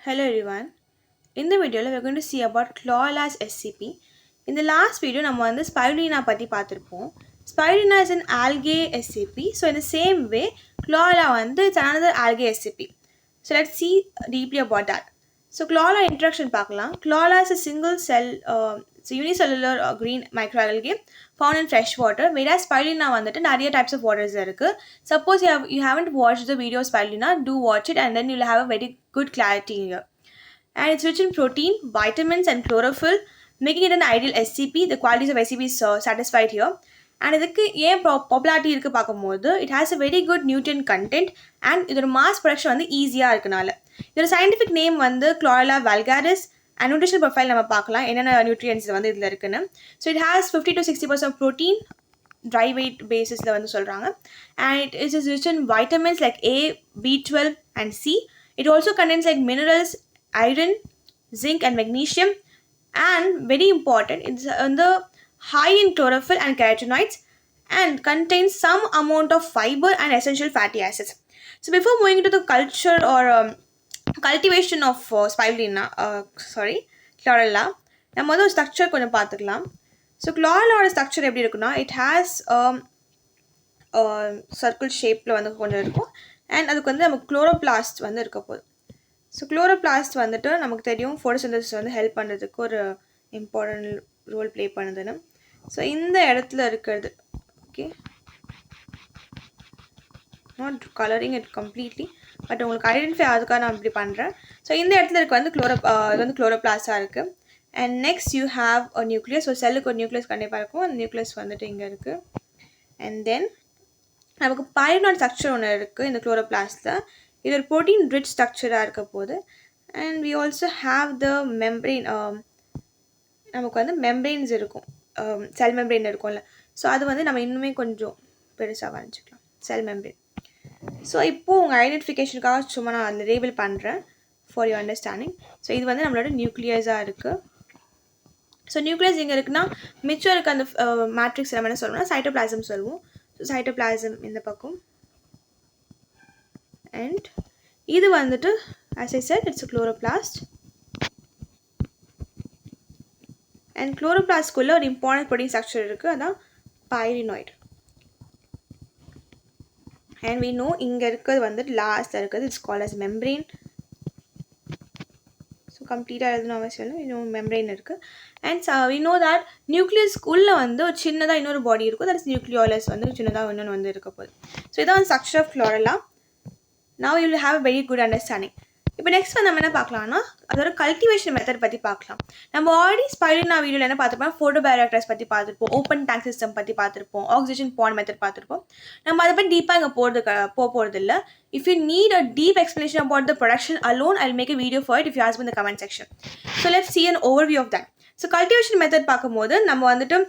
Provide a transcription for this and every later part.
Hello everyone. In the video, we're going to see about Chlorela's SCP. In the last video, நம்ம வந்து spirulina பத்தி பார்த்திருப்போம். Spirulina is an algae SCP. So in the same way, Chlorella வந்து it's another algae SCP. So let's see deeply about that. So Chlorella introduction பார்க்கலாம். Chlorella is a single cell, it's a unicellular green microalgae found in fresh water. Whereas spirulina வந்துட்டு நிறைய types of waters இருக்கு. Suppose you haven't watched the video of spirulina, do watch it and then you'll have a very good clarity here. And it's rich in protein, vitamins, and chlorophyll, making it an ideal SCP. The qualities of SCP is satisfied here. And இதுக்கு ஏன் popularity இருக்கு பார்க்கும்போது it has a very good nutrient content and இதோட mass production வந்து ஈஸியாக இருக்கனால. இதோட scientific name வந்து Chlorella vulgaris and nutritional profile நம்ம பார்க்கலாம் என்னென்ன nutrients வந்து இதில் இருக்குன்னு. So it has 50 to 60% protein, dry weight basisல வந்து சொல்கிறாங்க. And it is rich in vitamins like A, B12 and C. It also contains like minerals, iron, zinc and magnesium, and very important, it's the high in chlorophyll and carotenoids and contains some amount of fiber and essential fatty acids. So before moving into the culture or cultivation of Chlorella, நம்ம வந்து ஒரு structure கொஞ்சம் பார்த்துக்கலாம். So Chlorella structure எப்படி இருக்குன்னா it has circle ஷேப்பில் வந்து கொஞ்சம் இருக்கும் அண்ட் அதுக்கு வந்து நமக்கு குளோரோபிளாஸ்ட் வந்து இருக்க போகுது. ஸோ குளோரோபிளாஸ்ட் வந்துட்டு நமக்கு தெரியும் ஃபோட்டோசிந்தசிஸ் வந்து ஹெல்ப் பண்ணுறதுக்கு ஒரு இம்பார்ட்டன்ட் ரோல் ப்ளே பண்ணுதுன்னு. ஸோ இந்த இடத்துல இருக்கிறது okay, not colouring it completely but உங்களுக்கு ஐடென்டிஃபை அதுக்காக நான் இப்படி பண்ணுறேன். ஸோ இந்த இடத்துல இருக்க வந்து இது வந்து குளோரோபிளாஸ்டாக இருக்குது. அண்ட் நெக்ஸ்ட் யூ ஹாவ் ஒரு நியூக்ளியஸ். ஒரு செல்லுக்கு ஒரு நியூக்ளியஸ் கண்டிப்பாக இருக்கும். அந்த நியூக்ளியஸ் வந்துட்டு இங்கே இருக்குது. அண்ட் தென் நமக்கு பைரினாய்ட் ஸ்ட்ரக்சர் ஒன்று இருக்குது இந்த குளோரோபிளாஸ்டில். இது ஒரு ப்ரோட்டீன் ரிச் ஸ்ட்ரக்சராக இருக்க போது. And we also have the membrane. நமக்கு வந்து மெம்ப்ரெயின்ஸ் இருக்கும், செல் மெம்ப்ரெயின் இருக்கும்ல. ஸோ அது வந்து நம்ம இன்னுமே கொஞ்சம் பெருசாக வரைஞ்சிக்கலாம், செல் மெம்ப்ரெயின். ஸோ இப்போது உங்கள் ஐடென்டிஃபிகேஷனுக்காக சும்மா நான் அதில் லேபிள் பண்ணுறேன் ஃபார் யூ அண்டர்ஸ்டாண்டிங். ஸோ இது வந்து நம்மளோட நியூக்ளியஸாக இருக்குது. ஸோ நியூக்ளியஸ் எங்கே இருக்குன்னா மிச்சம் இருக்க அந்த மேட்ரிக்ஸ் நம்ம என்ன சொல்லுவோம்னா சைட்டோபிளாசம் சொல்லுவோம். ஸோ சைட்டோபிளாசம் இந்த பக்கம். அண்ட் இது வந்துட்டு as I said it's a chloroplast. and chloroplastக்குள்ள ஒரு இம்பார்ட்டன்ட் ப்ரோட்டீன் ஸ்ட்ரக்சர் இருக்குது, அதான் பைரினாய்ட். and we know இங்கே இருக்கிறது வந்துட்டு லாஸ்ட்டில் இருக்கிறது it's called as membrane. So கம்ப்ளீட்டாக எழுதணும் அவசியம் இல்லை, இன்னும் மெம்ப்ரெயின் இருக்குது. அண்ட் we know that நியூக்ளியஸ்க்குள்ளே வந்து ஒரு சின்னதாக இன்னொரு பாடி இருக்கும், தட் இஸ் நியூக்ளியோலஸ் வந்து சின்னதாக இன்னொன்று வந்து இருக்க போகுது. ஸோ இதான் வந்து structure of Chlorella. now you will have a very good understanding. இப்போ நெக்ஸ்ட் வந்து நம்ம என்ன பார்க்கலாம்னா அதோட கல்டிவேஷன் மெத்தட் பற்றி பார்க்கலாம். நம்ம ஆல்ரெடி ஸ்பைருலினா வீடியோவில் என்ன பார்த்துருப்போம், ஃபோட்டோபயோரியாக்டர்ஸ் பற்றி பார்த்துருப்போம், ஓப்பன் டேங்க் சிஸ்டம் பற்றி பார்த்துருப்போம், ஆக்சிஜன் பாண்ட் மெத்தட் பார்த்துருப்போம். நம்ம அதை பற்றி டீப்பாக இங்கே போகிறது இல்லை. If you need a deep explanation about the production alone I will make a video for it if you ask in the comment section. So let's see an overview of that. So cultivation method பார்க்கும்போது நம்ம வந்துட்டு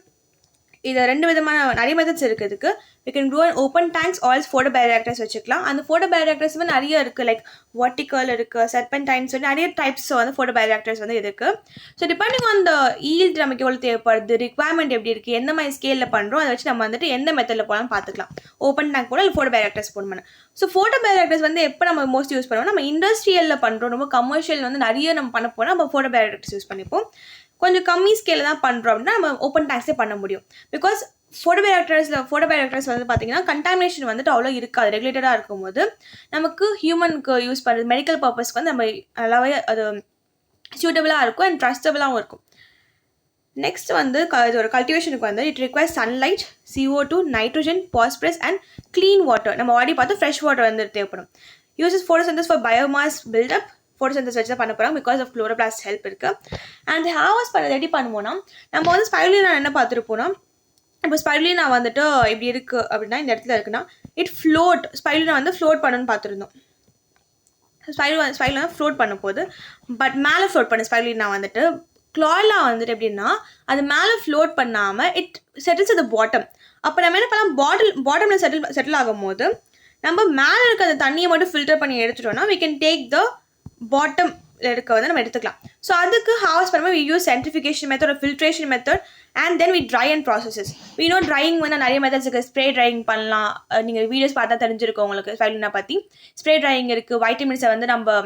இது ரெண்டு விதமான நிறைய methods இருக்குதுக்கு. We can grow and open tanks also photobioreactors வச்சுக்கலாம். அந்த ஃபோட்டோபயோரியாக்டர்ஸ் வந்து நிறைய இருக்குது, லைக் வர்டிக்கல் இருக்குது, சர்பென்டைன்ஸ் வந்து நிறைய டைப்ஸ் வந்து ஃபோட்டோபயோரியாக்டர்ஸ் வந்து இருக்குது. So depending on the yield நமக்கு எவ்வளோ தேவைப்படுது, ரிக்வயர்மெண்ட் எப்படி இருக்குது, எந்த மாதிரி ஸ்கேலில் பண்ணுறோம், அதை வச்சு நம்ம வந்துட்டு எந்த மெத்தடில் போகலான்னு பார்த்துக்கலாம். ஓப்பன் டேங்க் போட இல்லை ஃபோட்டோபயோரியாக்டர்ஸ் போடணும். ஸோ ஃபோட்டோபயோரியாக்டர்ஸ் வந்து எப்போ நம்ம மோஸ்ட் யூஸ் பண்ணுவோம், நம்ம இண்டஸ்ட்ரியலில் பண்ணுறோம், ரொம்ப கமர்ஷியல் வந்து நிறைய நம்ம பண்ண போனால் நம்ம ஃபோட்டோபயோரியாக்டர்ஸ் யூஸ் பண்ணிப்போம். கொஞ்சம் கம்மி ஸ்கேலில் தான் பண்ணுறோம் அப்படின்னா நம்ம ஓப்பன் டேங்க்ஸே பண்ண முடியும். பிகாஸ் ஃபோட்டோபயோரியாக்டர்ஸ் வந்து பார்த்தீங்கன்னா கண்டாமினேஷன் வந்துட்டு அவ்வளோ இருக்காது, ரெகுலேட்டடாக இருக்கும்போது நமக்கு ஹியூமனுக்கு யூஸ் பண்ணுறது மெடிக்கல் பர்பஸ்க்கு வந்து நம்ம நல்லாவே அது சூட்டபிளாக இருக்கும் அண்ட் ட்ரஸ்டபிளாகவும் இருக்கும். நெக்ஸ்ட் வந்து இதோட கல்டிவேஷனுக்கு வந்து it requires sunlight, CO2, nitrogen, phosphorus and clean water. நம்ம ஆல்ரெடி பார்த்து ஃப்ரெஷ் வாட்டர் வந்து தேவைப்படும். Uses photosynthesis for biomass build up. Photosynthesis வச்சு தான் பண்ண போகிறோம் பிகாஸ் ஆஃப் குளோரோபிளாஸ்ட் ஹெல்ப் இருக்குது. அண்ட் ஹாவஸ் ரெடி பண்ணுவோம்னா நம்ம வந்து ஸ்பைருலினா என்ன பார்த்துருப்போம்னா, இப்போ ஸ்பைருலினா வந்துட்டு இப்படி இருக்குது அப்படின்னா இந்த இடத்துல இருக்குன்னா இட் ஃப்ளோட். ஸ்பைருலினா வந்து ஃப்ளோட் பண்ணணும்னு பார்த்துருந்தோம். ஸ்பைருலினா ஃப்ளோட் பண்ண போது பட் மேலே ஃப்ளோட் பண்ண ஸ்பைருலினா வந்துட்டு Chlorella வந்துட்டு எப்படின்னா அது மேலே ஃப்ளோட் பண்ணாமல் it settles at the bottom. அப்போ நம்ம என்ன பண்ணலாம், பாட்டமில் செட்டில் ஆகும் போது நம்ம மேலே இருக்க அந்த தண்ணியை மட்டும் ஃபில்டர் பண்ணி எடுத்துட்டோம்னா we can take the bottom இருக்க வந்து நம்ம எடுத்துக்கலாம். ஸோ அதுக்கு ஹார்வெஸ்ட் பண்ணும்போது we use centrifugation method or filtration method and then we dry and processes. we know drying வந்து நிறைய மெத்தட்ஸ் இருக்குது. ஸ்ப்ரே ட்ரையிங் பண்ணலாம், நீங்கள் வீடியோஸ் பார்த்தா தெரிஞ்சிருக்கும் உங்களுக்கு ஸ்பைருலினா பற்றி. ஸ்ப்ரே ட்ரையிங் இருக்குது. வைட்டமின்ஸை வந்து நம்ம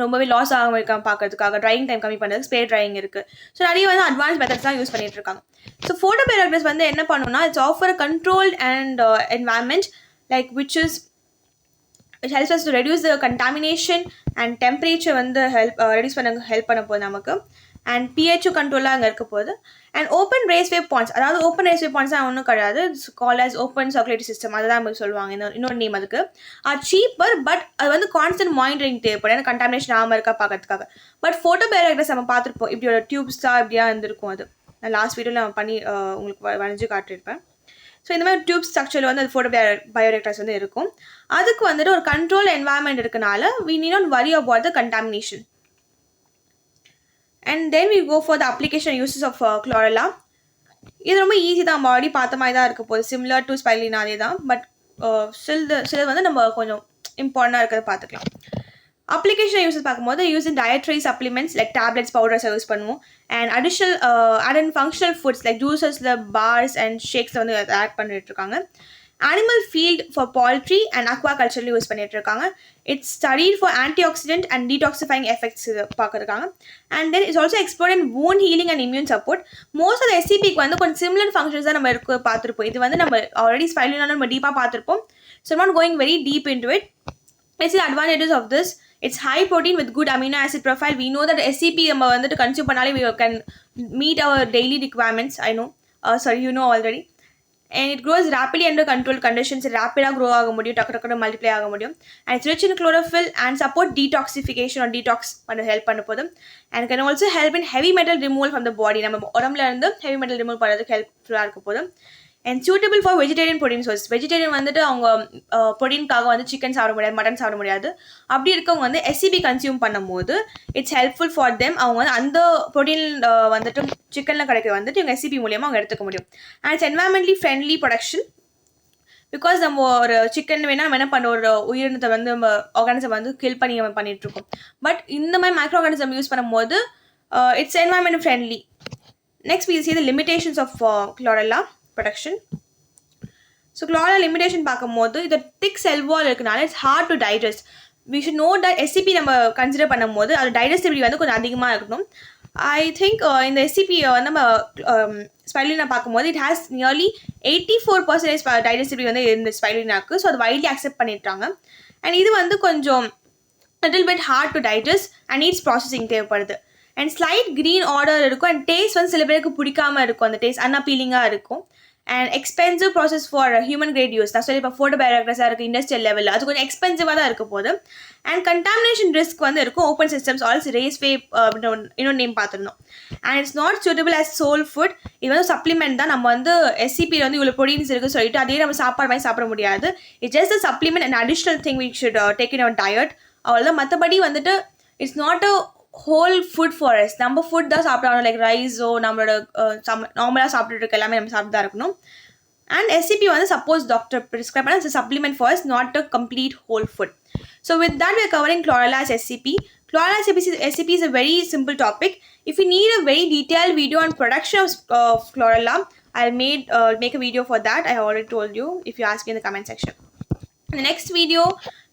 ரொம்பவே லாஸ் ஆகாமல் இருக்காம பார்க்கறதுக்காக ட்ரையிங் டைம் கம்மி பண்ணுறதுக்கு ஸ்ப்ரே ட்ரையிங் இருக்குது. ஸோ நிறைய வந்து அட்வான்ஸ் மெத்தட்ஸ் தான் யூஸ் பண்ணிட்டு இருக்காங்க. ஸோ ஃபோட்டோபயோரெக்டர்ஸ் வந்து என்ன பண்ணணும்னா it's offer a controlled and environment like which is it helps us to reduce the contamination and temperature வந்து reduce பண்ண ஹெல்ப் பண்ண போகுது நமக்கு. அண்ட் pH கண்ட்ரோலாக அங்கே இருக்க போகுது. அண்ட் ஓப்பன் ரேஸ்வே பாண்ட்ஸ், அதாவது ஓப்பன் ரேஸ்வே பாண்ட்ஸ் தான் ஒன்றும் கிடையாது, it's call as open circulatory system, அதை தான் நம்ம சொல்லுவாங்க. இன்னொரு நேம் அதுக்கு. ஆர் சீப்பர், பட் அது வந்து கான்ஸ்டன்ட் மானிட்டரிங் தேவைப்படும், ஏன்னா கண்டாமினேஷன் ஆகாமல் இருக்கா பார்க்கறதுக்காக. பட் ஃபோட்டோபயோரெக்டர்ஸ் நம்ம பார்த்துருப்போம், இப்படியோட டியூப்ஸ் தான் இப்படியா இருந்திருக்கும். அது நான் லாஸ்ட் வீடியோவில் நான் பண்ணி உங்களுக்கு வரைஞ்சி காட்டியிருப்பேன். ஸோ இந்த மாதிரி டியூப் ஸ்ட்ரக்சரில் வந்து அது ஃபோட்டோபயோரெக்டர்ஸ் வந்து இருக்கும். அதுக்கு வந்துட்டு ஒரு கண்ட்ரோல் என்வாயன்மெண்ட் இருக்கனால we need not worry about the contamination. And then we go for the application uses of chlorella. இது ரொம்ப ஈஸி தான், நம்ம ஆல்ரெடி பார்த்த மாதிரி தான் இருக்க போகுது, சிமிலர் டு ஸ்பைலினா அதே தான். பட் சில வந்து நம்ம கொஞ்சம் இம்பார்ட்டண்டாக இருக்கிறத பார்த்துக்கலாம். அப்ளிகேஷன் யூஸஸ் பார்க்கும்போது use in dietary supplements like tablets, powders use பண்ணுவோம். And additional and functional foods like ஜூஸஸில் பார்ஸ் அண்ட் ஷேக்ஸில் வந்து ஆட் பண்ணிட்டு இருக்காங்க. Animal field for poultry and aqua கல்ச்சர்லையும் யூஸ் பண்ணிட்டு இருக்காங்க. It's studied for antioxidant and detoxifying effects இது பார்க்குறாங்க. And then it's also explored in wound healing and immune support. Most of எஸ்சிபிக்கு வந்து கொஞ்சம் சிமிலர் ஃபங்க்ஷன்ஸ் தான் நம்ம பார்த்துருப்போம். இது வந்து நம்ம ஆல்ரெடி ஸ்பைலினா நம்ம டீப்பாக பார்த்துருப்போம். So not going very deep in to it. Let's see the advantages of this. It's high protein with good amino acid profile. We know that SCP நம்ம வந்துட்டு கன்சியூம் பண்ணாலே we can meet our daily requirements. I know. You know already. And it grows rapidly under controlled conditions. Rapidly grow ஆக முடியும், டக்கு multiply ஆக முடியும். And it's rich in chlorophyll and support detoxification or detox பண்ண help பண்ண போதும். And can also help in heavy metal removal from the body. நம்ம உடம்புல இருந்து heavy metal remove பண்ணுறதுக்கு ஹெல்ப்ஃபுல்லாக இருக்க போதும். And suitable for vegetarian protein source. Vegetarian வந்துட்டு அவங்க ப்ரோட்டீனுக்காக வந்து சிக்கன் சாப்பிட முடியாது, மட்டன் சாப்பிட முடியாது. அப்படி இருக்கவங்க வந்து எஸ்சிபி கன்சியூம் பண்ணும்போது இட்ஸ் ஹெல்ப்ஃபுல் ஃபார் தெம். அவங்க வந்து அந்த ப்ரோட்டீன் வந்துட்டு சிக்கனில் கிடைக்க வந்துட்டு இவங்க எஸ்சிபி மூலியமாக அவங்க எடுத்துக்க முடியும். And it's environmentally friendly production. Because நம்ம ஒரு சிக்கன் வேணால் நம்ம என்ன பண்ண ஒரு உயிரினத்தை வந்து நம்ம ஆர்கானிசம் வந்து கில் பண்ணி நம்ம பண்ணிகிட்ருக்கோம். பட் இந்த மாதிரி மைக்ரோ ஆர்கானிசம் யூஸ் பண்ணும்போது it's environment friendly. Next we see the limitations of chlorella production. So chlorella limitation பார்க்கும்போது இது திக் செல் வால் இருக்கனால it's hard to digest. We should know that SCP நம்ம கன்சிடர் பண்ணும்போது அது டைஜஸ்டிபிலிட்டி வந்து கொஞ்சம் அதிகமாக இருக்கணும். ஐ திங்க் இந்த எஸ்சிபி வந்து நம்ம ஸ்பைலினா பார்க்கும்போது இட் ஹேஸ் நியர்லி 84% டைஜஸ்டிபிலிட்டி வந்து இந்த ஸ்பைலினாக்கு. ஸோ அது வைட்லி அக்செப்ட் பண்ணிட்டாங்க. அண்ட் இது வந்து கொஞ்சம் little bit hard to digest and needs processing தேவைப்படுது. அண்ட் ஸ்லைட் க்ரீன் ஆர்டர் இருக்கும். அண்ட் டேஸ்ட் வந்து சில பேருக்கு பிடிக்காமல் இருக்கும், அந்த டேஸ்ட் அன்அப்பீலிங்காக இருக்கும். And expensive process for human grade use. நான் சொல்லி இப்போ ஃபோட்டோபயோரெக்டர்ஸாக இருக்குது இண்டஸ்ட்ரியல் லெவலில், அது கொஞ்சம் எக்ஸ்பென்சிவாக தான் இருக்க போது. அண்ட் கண்டாமினேஷன் ரிஸ்க் வந்து இருக்கும். ஓப்பன் சிஸ்டம்ஸ் ஆல்ஸ் ரேஸ்வே இன்னொரு நேம் பார்த்துருந்தோம். And it's not suitable as sole food. இது வந்து சப்ளிமெண்ட் தான். நம்ம வந்து எஸ்சிபியில் வந்து இவ்வளோ ப்ரோட்டீன்ஸ் இருக்குன்னு சொல்லிட்டு அதே நம்ம சாப்பாடு மாதிரி சாப்பிட முடியாது. It's just a supplement and additional thing we should take in our diet. அவ்வளோதான். மற்றபடி வந்துட்டு it's not a whole food for us. நம்ம ஃபுட் தான் சாப்பிடணும், லைக் ரைஸோ நம்மளோட நார்மலாக சாப்பிட்டுட்டு இருக்க எல்லாமே நம்ம சாப்பிட்டு தான் இருக்கணும். அண்ட் எஸ்சிபி வந்து சப்போஸ் டாக்டர் ப்ரிஸ்கிரைப் பண்ண supplement for us, not a complete whole food. So with that we are covering chlorella as SCP. Chlorella as SCP is a very simple topic. If you need a very detailed video on production of chlorella, I'll make a video for that. I already told you if you ask me in the comment section. In the next video,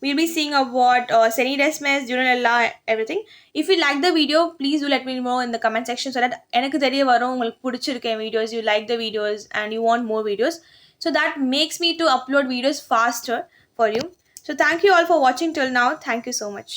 we'll be seeing about Senidesmes, Dunella, everything. If you like the video, please do let me know in the comment section so that எனக்கு தெரிய வரும் உங்களுக்கு பிடிச்சிருக்க videos, you like the videos and you want more videos. So that makes me to upload videos faster for you. So thank you all for watching till now. Thank you so much.